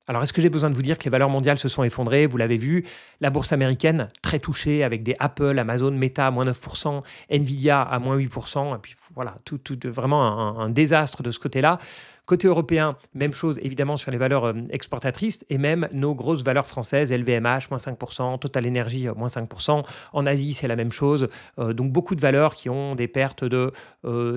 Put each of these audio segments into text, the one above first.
Alors, est-ce que j'ai besoin de vous dire que les valeurs mondiales se sont effondrées? Vous l'avez vu, la bourse américaine, très touchée, avec des Apple, Amazon, Meta à -9%, Nvidia à -8%. Et puis voilà, vraiment un désastre de ce côté-là. Côté européen, même chose évidemment sur les valeurs exportatrices et même nos grosses valeurs françaises, LVMH, -5%, Total Energy, -5%. En Asie, c'est la même chose. Donc beaucoup de valeurs qui ont des pertes de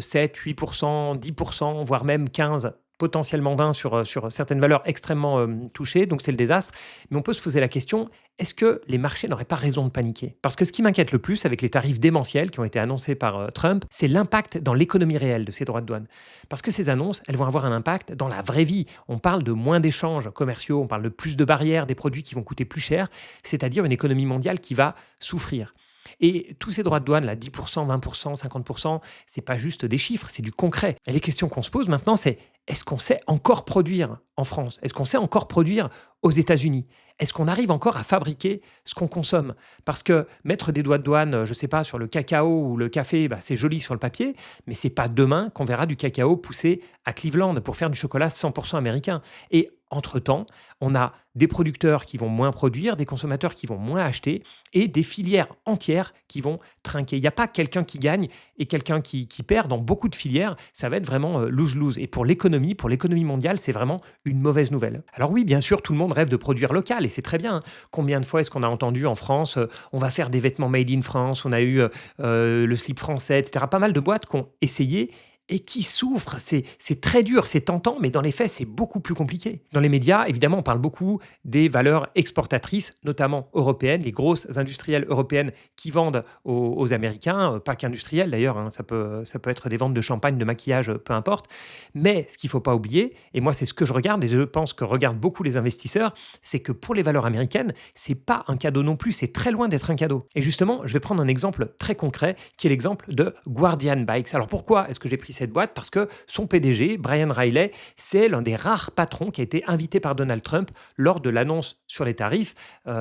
7, 8%, 10%, voire même 15%, potentiellement 20 sur certaines valeurs extrêmement touchées, donc c'est le désastre. Mais on peut se poser la question, est-ce que les marchés n'auraient pas raison de paniquer? Parce que ce qui m'inquiète le plus avec les tarifs démentiels qui ont été annoncés par Trump, c'est l'impact dans l'économie réelle de ces droits de douane. Parce que ces annonces, elles vont avoir un impact dans la vraie vie. On parle de moins d'échanges commerciaux, on parle de plus de barrières, des produits qui vont coûter plus cher, c'est-à-dire une économie mondiale qui va souffrir. Et tous ces droits de douane, là, 10%, 20%, 50%, c'est pas juste des chiffres, c'est du concret. Et les questions qu'on se pose maintenant, c'est est-ce qu'on sait encore produire en France? Est-ce qu'on sait encore produire aux États-Unis? Est-ce qu'on arrive encore à fabriquer ce qu'on consomme? Parce que mettre des droits de douane, je sais pas, sur le cacao ou le café, bah, c'est joli sur le papier, mais c'est pas demain qu'on verra du cacao poussé à Cleveland pour faire du chocolat 100% américain. Et entre-temps, on a des producteurs qui vont moins produire, des consommateurs qui vont moins acheter et des filières entières qui vont trinquer. Il n'y a pas quelqu'un qui gagne et quelqu'un qui perd. Dans beaucoup de filières, ça va être vraiment lose-lose. Et pour l'économie mondiale, c'est vraiment une mauvaise nouvelle. Alors oui, bien sûr, tout le monde rêve de produire local et c'est très bien. Combien de fois est-ce qu'on a entendu en France, on va faire des vêtements made in France, on a eu le slip français, etc. Pas mal de boîtes qui ont essayé et qui souffrent. C'est très dur, c'est tentant, mais dans les faits, c'est beaucoup plus compliqué. Dans les médias, évidemment, on parle beaucoup des valeurs exportatrices, notamment européennes, les grosses industrielles européennes qui vendent aux Américains, pas qu'industrielles d'ailleurs, hein, ça peut être des ventes de champagne, de maquillage, peu importe. Mais ce qu'il ne faut pas oublier, et moi c'est ce que je regarde, et je pense que regardent beaucoup les investisseurs, c'est que pour les valeurs américaines, c'est pas un cadeau non plus, c'est très loin d'être un cadeau. Et justement, je vais prendre un exemple très concret, qui est l'exemple de Guardian Bikes. Alors pourquoi est-ce que j'ai pris cette boîte? Parce que son PDG, Brian Riley, c'est l'un des rares patrons qui a été invité par Donald Trump lors de l'annonce sur les tarifs.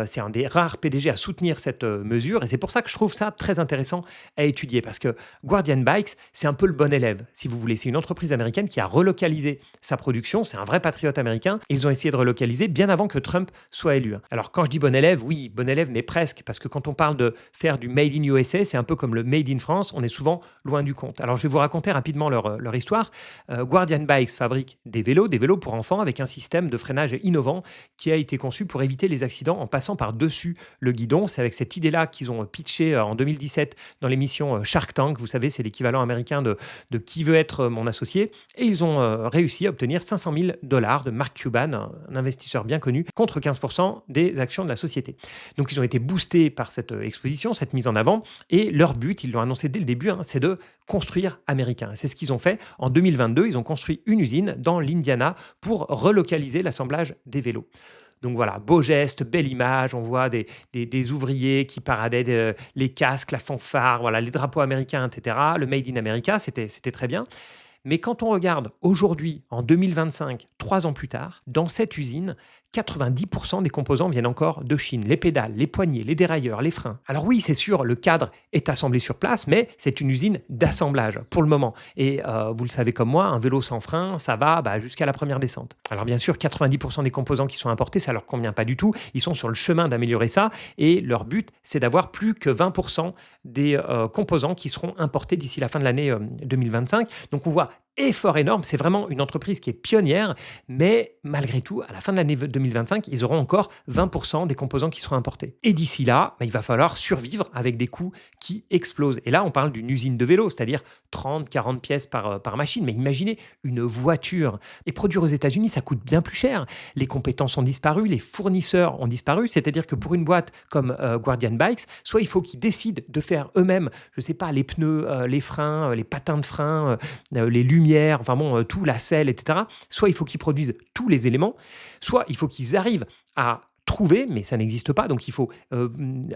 C'est un des rares PDG à soutenir cette mesure et c'est pour ça que je trouve ça très intéressant à étudier parce que Guardian Bikes, c'est un peu le bon élève, si vous voulez. C'est une entreprise américaine qui a relocalisé sa production. C'est un vrai patriote américain. Ils ont essayé de relocaliser bien avant que Trump soit élu. Alors quand je dis bon élève, oui, bon élève, mais presque, parce que quand on parle de faire du Made in USA, c'est un peu comme le Made in France, on est souvent loin du compte. Alors je vais vous raconter rapidement leur histoire. Guardian Bikes fabrique des vélos pour enfants avec un système de freinage innovant qui a été conçu pour éviter les accidents en passant par-dessus le guidon. C'est avec cette idée-là qu'ils ont pitché en 2017 dans l'émission Shark Tank. Vous savez, c'est l'équivalent américain de Qui veut être mon associé. Et ils ont réussi à obtenir $500 000 de Mark Cuban, un investisseur bien connu, contre 15% des actions de la société. Donc ils ont été boostés par cette exposition, cette mise en avant. Et leur but, ils l'ont annoncé dès le début, c'est de construire américain. C'est ce qu'ils ont fait. En 2022, ils ont construit une usine dans l'Indiana pour relocaliser l'assemblage des vélos. Donc voilà, beau geste, belle image, on voit des ouvriers qui paradaient les casques, la fanfare, voilà, les drapeaux américains, etc. Le Made in America, c'était très bien. Mais quand on regarde aujourd'hui, en 2025, 3 ans plus tard, dans cette usine, 90% des composants viennent encore de Chine. Les pédales, les poignées, les dérailleurs, les freins. Alors oui, c'est sûr, le cadre est assemblé sur place, mais c'est une usine d'assemblage pour le moment. Et vous le savez comme moi, un vélo sans frein, ça va jusqu'à la première descente. Alors bien sûr, 90% des composants qui sont importés, ça leur convient pas du tout. Ils sont sur le chemin d'améliorer ça. Et leur but, c'est d'avoir plus que 20% des composants qui seront importés d'ici la fin de l'année 2025. Donc on voit effort énorme. C'est vraiment une entreprise qui est pionnière, mais malgré tout, à la fin de l'année 2025, ils auront encore 20% des composants qui seront importés. Et d'ici là, il va falloir survivre avec des coûts qui explosent. Et là, on parle d'une usine de vélo, c'est-à-dire 30, 40 pièces par machine. Mais imaginez une voiture. Et produire aux États-Unis, ça coûte bien plus cher. Les compétences ont disparu, les fournisseurs ont disparu. C'est-à-dire que pour une boîte comme Guardian Bikes, soit il faut qu'ils décident de faire eux-mêmes, je ne sais pas, les pneus, les freins, les patins de frein, les lumières, enfin bon, tout, la selle, etc. Soit il faut qu'ils produisent tous les éléments, soit il faut qu'ils arrivent à trouver, mais ça n'existe pas, donc il faut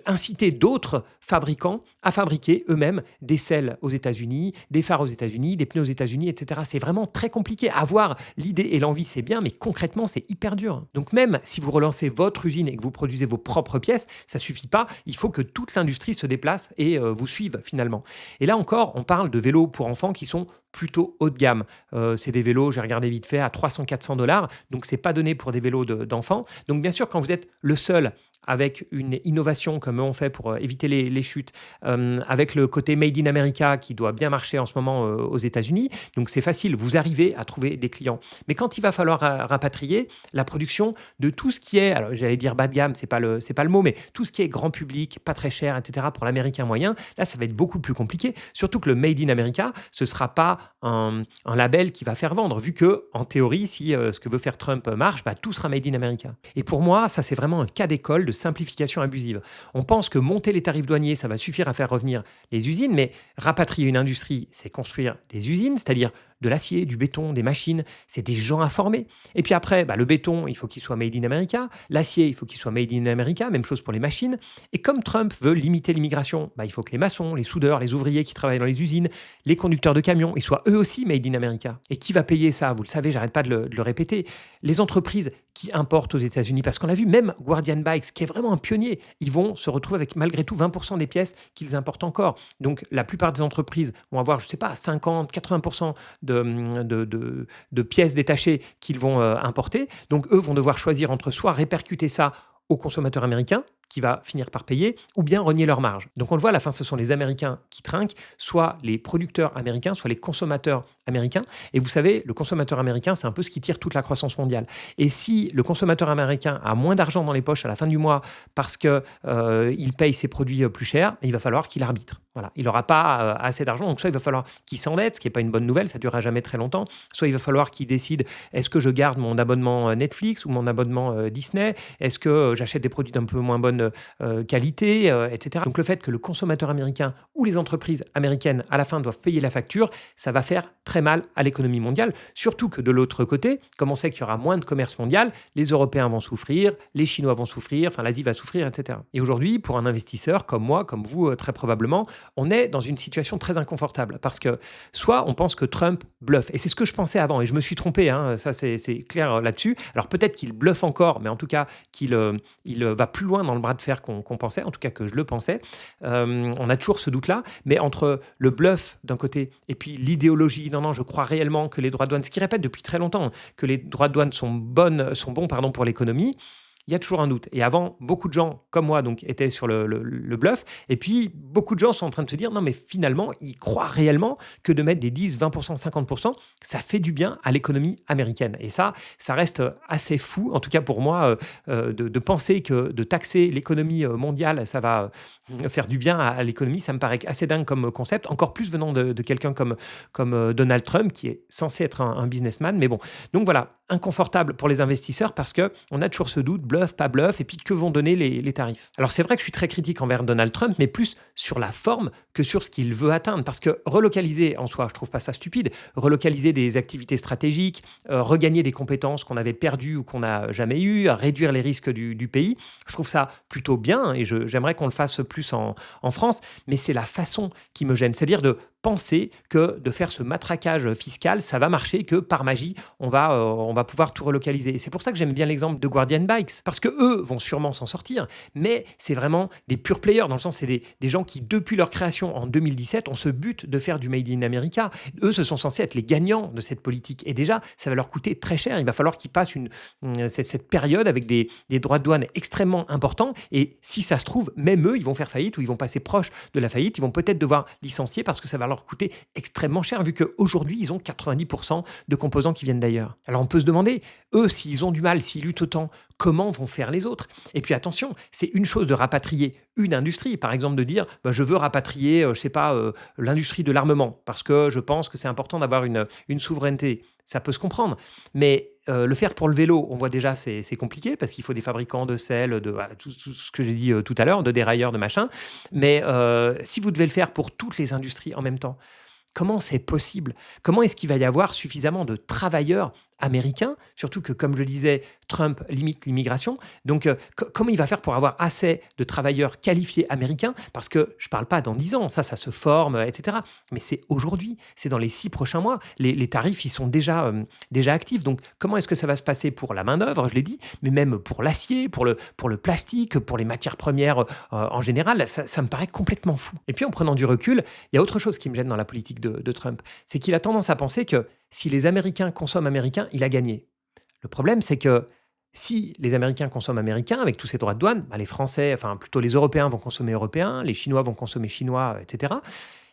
inciter d'autres fabricants à fabriquer eux-mêmes des selles aux États-Unis, des phares aux États-Unis, des pneus aux États-Unis, etc. C'est vraiment très compliqué. Avoir l'idée et l'envie, c'est bien, mais concrètement, c'est hyper dur. Donc même si vous relancez votre usine et que vous produisez vos propres pièces, ça suffit pas. Il faut que toute l'industrie se déplace et vous suive finalement. Et là encore, on parle de vélos pour enfants qui sont plutôt haut de gamme. C'est des vélos, j'ai regardé vite fait, à 300-400 $. Donc, c'est pas donné pour des vélos d'enfants. Donc, bien sûr, quand vous êtes le seul avec une innovation comme eux ont fait pour éviter les chutes, avec le côté Made in America qui doit bien marcher en ce moment aux États-Unis. Donc c'est facile, vous arrivez à trouver des clients. Mais quand il va falloir rapatrier la production de tout ce qui est, alors j'allais dire bas de gamme, c'est pas le mot, mais tout ce qui est grand public, pas très cher, etc. pour l'américain moyen, là ça va être beaucoup plus compliqué. Surtout que le Made in America, ce ne sera pas un label qui va faire vendre, vu que en théorie, si ce que veut faire Trump marche, bah, tout sera Made in America. Et pour moi, ça c'est vraiment un cas d'école de simplification abusive. On pense que monter les tarifs douaniers, ça va suffire à faire revenir les usines, mais rapatrier une industrie, c'est construire des usines, c'est-à-dire de l'acier, du béton, des machines, c'est des gens à former. Et puis après, bah, le béton, il faut qu'il soit made in America, l'acier, il faut qu'il soit made in America, même chose pour les machines. Et comme Trump veut limiter l'immigration, bah, il faut que les maçons, les soudeurs, les ouvriers qui travaillent dans les usines, les conducteurs de camions, ils soient eux aussi made in America. Et qui va payer ça? Vous le savez, j'arrête pas de le répéter. Les entreprises qui importent aux États-Unis, parce qu'on l'a vu, même Guardian Bikes, qui est vraiment un pionnier, ils vont se retrouver avec malgré tout 20% des pièces qu'ils importent encore. Donc la plupart des entreprises vont avoir, je sais pas, 50, 80% de pièces détachées qu'ils vont importer. Donc eux vont devoir choisir entre soit répercuter ça aux consommateurs américains, qui va finir par payer, ou bien renier leur marge. Donc on le voit, à la fin, ce sont les Américains qui trinquent, soit les producteurs américains, soit les consommateurs américains. Et vous savez, le consommateur américain, c'est un peu ce qui tire toute la croissance mondiale. Et si le consommateur américain a moins d'argent dans les poches à la fin du mois parce qu'il paye ses produits plus cher, il va falloir qu'il arbitre. Voilà. Il n'aura pas assez d'argent, donc soit il va falloir qu'il s'endette, ce qui n'est pas une bonne nouvelle, ça ne durera jamais très longtemps, soit il va falloir qu'il décide, est-ce que je garde mon abonnement Netflix ou mon abonnement Disney, est-ce que j'achète des produits d'un peu moins bonne qualité, etc. Donc le fait que le consommateur américain ou les entreprises américaines à la fin doivent payer la facture, ça va faire très mal à l'économie mondiale, surtout que de l'autre côté, comme on sait qu'il y aura moins de commerce mondial, les Européens vont souffrir, les Chinois vont souffrir, enfin l'Asie va souffrir, etc. Et aujourd'hui, pour un investisseur comme moi, comme vous très probablement, on est dans une situation très inconfortable parce que soit on pense que Trump bluffe, et c'est ce que je pensais avant, et je me suis trompé, hein, ça c'est clair là-dessus. Alors peut-être qu'il bluffe encore, mais en tout cas qu'il il va plus loin dans le bras de fer qu'on pensait, en tout cas que je le pensais. On a toujours ce doute-là, mais entre le bluff d'un côté et puis l'idéologie, non, je crois réellement que les droits de douane, ce qu'ils répètent depuis très longtemps, que les droits de douane sont bons pour l'économie, il y a toujours un doute. Et avant, beaucoup de gens, comme moi, donc, étaient sur le bluff. Et puis, beaucoup de gens sont en train de se dire, non, mais finalement, ils croient réellement que de mettre des 10, 20%, 50%, ça fait du bien à l'économie américaine. Et ça reste assez fou, en tout cas pour moi, de penser que de taxer l'économie mondiale, ça va faire du bien à l'économie. Ça me paraît assez dingue comme concept, encore plus venant de quelqu'un comme Donald Trump, qui est censé être un businessman. Mais bon, donc voilà, inconfortable pour les investisseurs parce qu'on a toujours ce doute, bluff, pas bluff, et puis que vont donner les tarifs. Alors c'est vrai que je suis très critique envers Donald Trump, mais plus sur la forme que sur ce qu'il veut atteindre, parce que relocaliser en soi, je trouve pas ça stupide, relocaliser des activités stratégiques, regagner des compétences qu'on avait perdues ou qu'on n'a jamais eues, réduire les risques du pays, je trouve ça plutôt bien, et j'aimerais qu'on le fasse plus en France, mais c'est la façon qui me gêne, c'est-à-dire de penser que de faire ce matraquage fiscal, ça va marcher, que par magie, on va pouvoir tout relocaliser. Et c'est pour ça que j'aime bien l'exemple de Guardian Bikes, parce que eux vont sûrement s'en sortir, mais c'est vraiment des pure players, dans le sens c'est des gens qui, depuis leur création en 2017, ont ce but de faire du Made in America. Eux, ce sont censés être les gagnants de cette politique. Et déjà, ça va leur coûter très cher. Il va falloir qu'ils passent cette période avec des droits de douane extrêmement importants. Et si ça se trouve, même eux, ils vont faire faillite ou ils vont passer proche de la faillite. Ils vont peut-être devoir licencier parce que ça va leur coûter extrêmement cher, vu qu'aujourd'hui, ils ont 90% de composants qui viennent d'ailleurs. Alors on peut se demander, eux, s'ils ont du mal, s'ils luttent autant, comment vont faire les autres? Et puis attention, c'est une chose de rapatrier une industrie, par exemple de dire je veux rapatrier, je sais pas, l'industrie de l'armement, parce que je pense que c'est important d'avoir une souveraineté. Ça peut se comprendre, mais le faire pour le vélo, on voit déjà c'est compliqué parce qu'il faut des fabricants de selles, voilà, tout ce que j'ai dit tout à l'heure, de dérailleurs, de machin. Mais si vous devez le faire pour toutes les industries en même temps, comment c'est possible? Comment est-ce qu'il va y avoir suffisamment de travailleurs américain, surtout que, comme je le disais, Trump limite l'immigration. Donc, comment il va faire pour avoir assez de travailleurs qualifiés américains? Parce que je ne parle pas dans 10 ans, ça se forme, etc. Mais c'est aujourd'hui, c'est dans les 6 prochains mois. Les tarifs, ils sont déjà actifs. Donc, comment est-ce que ça va se passer pour la main-d'œuvre, je l'ai dit, mais même pour l'acier, pour le plastique, pour les matières premières en général? Ça me paraît complètement fou. Et puis, en prenant du recul, il y a autre chose qui me gêne dans la politique de Trump. C'est qu'il a tendance à penser que si les Américains consomment américain, il a gagné. Le problème, c'est que si les Américains consomment américain, avec tous ces droits de douane, bah, les Français, enfin plutôt les Européens vont consommer européen, les Chinois vont consommer chinois, etc.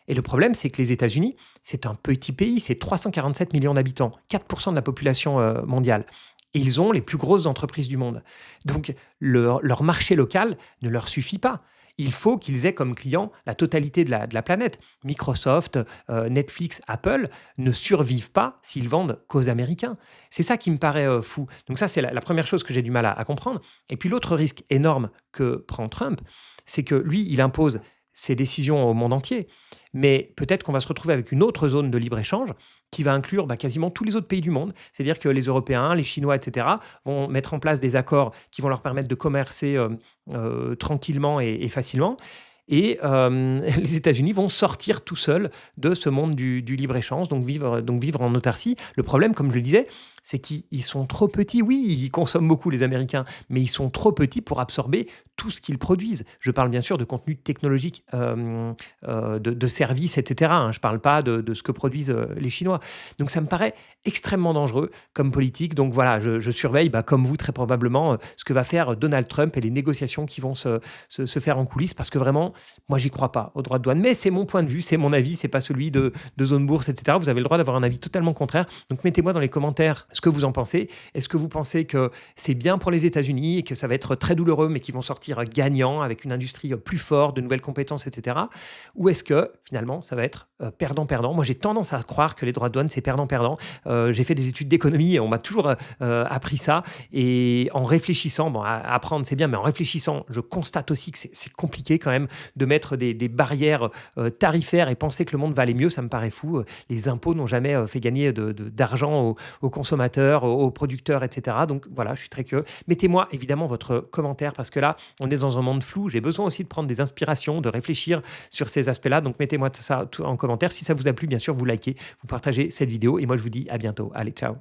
Et le problème, c'est que les États-Unis, c'est un petit pays, c'est 347 millions d'habitants, 4% de la population mondiale. Et ils ont les plus grosses entreprises du monde. Donc, leur marché local ne leur suffit pas. Il faut qu'ils aient comme client la totalité de la planète. Microsoft, Netflix, Apple ne survivent pas s'ils vendent qu'aux Américains. C'est ça qui me paraît fou. Donc ça, c'est la première chose que j'ai du mal à comprendre. Et puis l'autre risque énorme que prend Trump, c'est que lui, il impose ses décisions au monde entier. Mais peut-être qu'on va se retrouver avec une autre zone de libre-échange qui va inclure quasiment tous les autres pays du monde. C'est-à-dire que les Européens, les Chinois, etc., vont mettre en place des accords qui vont leur permettre de commercer tranquillement et facilement. Et les États-Unis vont sortir tout seuls de ce monde du libre-échange, donc vivre en autarcie. Le problème, comme je le disais, c'est qu'ils sont trop petits. Oui, ils consomment beaucoup, les Américains, mais ils sont trop petits pour absorber tout ce qu'ils produisent. Je parle bien sûr de contenu technologique, de services, etc. Je ne parle pas de ce que produisent les Chinois. Donc ça me paraît extrêmement dangereux comme politique. Donc voilà, je surveille, comme vous très probablement, ce que va faire Donald Trump et les négociations qui vont se faire en coulisses, parce que vraiment, moi, j'y crois pas au droit de douane. Mais c'est mon point de vue, c'est mon avis, c'est pas celui de Zone Bourse, etc. Vous avez le droit d'avoir un avis totalement contraire. Donc mettez-moi dans les commentaires ce que vous en pensez. Est-ce que vous pensez que c'est bien pour les États-Unis et que ça va être très douloureux, mais qu'ils vont sortir gagnants avec une industrie plus forte, de nouvelles compétences, etc. Ou est-ce que finalement, ça va être perdant-perdant? Moi, j'ai tendance à croire que les droits de douane, c'est perdant-perdant. J'ai fait des études d'économie et on m'a toujours appris ça. Et en réfléchissant, apprendre, c'est bien, mais en réfléchissant, je constate aussi que c'est compliqué quand même de mettre des barrières tarifaires et penser que le monde va aller mieux. Ça me paraît fou. Les impôts n'ont jamais fait gagner d'argent aux consommateurs, aux producteurs, etc. Donc voilà, je suis très curieux. Mettez-moi évidemment votre commentaire parce que là, on est dans un monde flou. J'ai besoin aussi de prendre des inspirations, de réfléchir sur ces aspects-là. Donc mettez-moi ça en commentaire. Si ça vous a plu, bien sûr, vous likez, vous partagez cette vidéo. Et moi, je vous dis à bientôt. Allez, ciao.